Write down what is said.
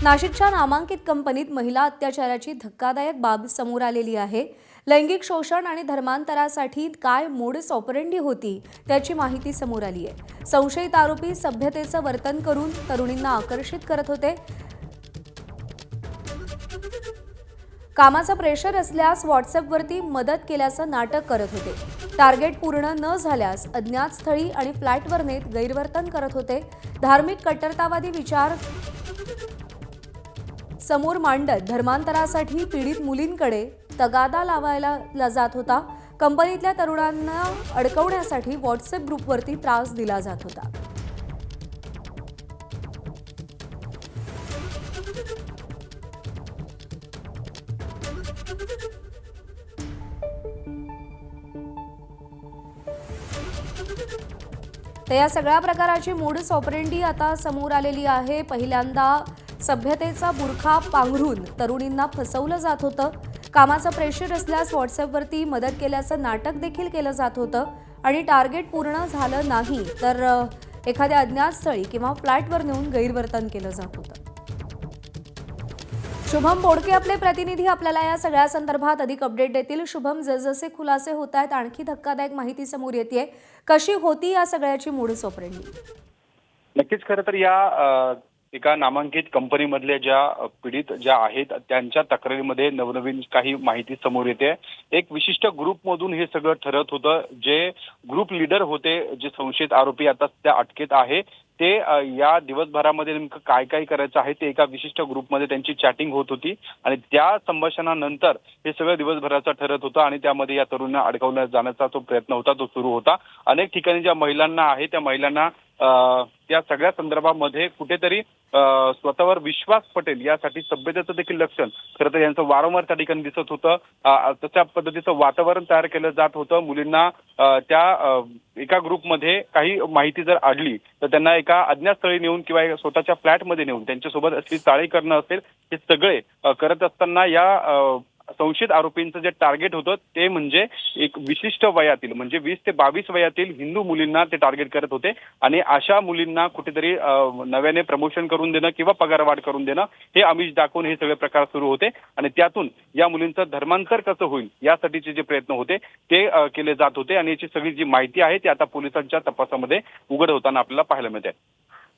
नाशिकच्या नामांकित कंपनीत महिला अत्याचाराची धक्कादायक बाब समोर आलेली आहे। लैंगिक शोषण आणि धर्मांतरासाठी काय मोडस ऑपरेंडी होती त्याची माहिती समोर आली आहे। संशयित आरोपी सभ्यतेचं वर्तन करून तरुणींना आकर्षित करत होते। कामाचं प्रेशर असल्यास व्हॉट्सअपवरती मदत केल्याचं नाटक करत होते। टार्गेट पूर्ण न झाल्यास अज्ञात स्थळी आणि फ्लॅटवर नेत गैरवर्तन करत होते। धार्मिक कट्टरतावादी विचार समोर मांडत धर्मांतरासाठी पीडित मुलींकडे तगादा लावायला जात होता। कंपनीतल्या तरुणांना अडकवण्यासाठी व्हॉट्सअप ग्रुपवरती त्रास दिला जात होता। तर या सगळ्या प्रकाराची मोडस ऑपरेंडी आता समोर आलेली आहे। पहिल्यांदा सभ्यतेचा बुरखा पांघरून तरुणींना फसवलं जात होतं। कामाचं प्रेशर असल्यास व्हॉट्सअपवरती मदत केल्याचं नाटक देखील केलं जात होतं आणि टार्गेट पूर्ण झालं नाही तर एखाद्या अज्ञात स्थळी किंवा फ्लॅटवर नेऊन गैरवर्तन केलं जात होतं। शुभम बोडके आपले प्रतिनिधी आपल्याला या सगळ्या संदर्भात अधिक अपडेट देतील। शुभम, जसजसे खुलासे होत आहेत आणखी धक्कादायक माहिती समोर येते, कशी होती या सगळ्याची मोडस ऑपरेंडी? नक्कीच खरं तर या एका नामांकित कंपनीमधल्या ज्या पीडित ज्या आहेत त्यांच्या तक्रारीमध्ये नवनवीन काही माहिती समोर येते। एक विशिष्ट ग्रुपमधून हे सगळं ठरत होतं। जे ग्रुप लीडर होते, जे संशयित आरोपी आता त्या अटकेत आहे, ते या दिवसभरामध्ये नेमकं काय काय करायचं आहे ते एका विशिष्ट ग्रुपमध्ये त्यांची चॅटिंग होत होती आणि त्या संभाषणानंतर हे सगळं दिवसभराचं ठरत होतं आणि त्यामध्ये या तरुणांना अडकवण्यात जाण्याचा जो प्रयत्न होता तो सुरू होता। अनेक ठिकाणी ज्या महिलांना आहे त्या महिलांना त्या सगळ्या संदर्भामध्ये कुठेतरी स्वतःवर विश्वास पटेल यासाठी सभ्यतेचं देखील लक्षण खरं तर यांचं वारंवार त्या ठिकाणी दिसत होतं। तशा पद्धतीचं वातावरण तयार केलं जात होतं। मुलींना त्या एका ग्रुपमध्ये काही माहिती जर आढळली तर त्यांना एका अज्ञात स्थळी नेऊन किंवा स्वतःच्या फ्लॅटमध्ये नेऊन त्यांच्यासोबत असली चाळी करणं असेल, हे सगळे करत असताना या संशयित आरोपींचं जे टार्गेट होतं ते म्हणजे एक विशिष्ट वयातील म्हणजे 20 ते 22 वयातील हिंदू मुलींना ते टार्गेट करत होते आणि अशा मुलींना कुठेतरी नव्याने प्रमोशन करून देणं किंवा पगारवाढ करून देणं हे आमिष दाखवून हे सगळे प्रकार सुरू होते आणि त्यातून या मुलींचं धर्मांतर कसं होईल यासाठीचे जे प्रयत्न होते ते केले जात होते आणि याची सगळी जी माहिती आहे ती आता पोलिसांच्या तपासामध्ये उघड होताना आपल्याला पाहायला मिळते।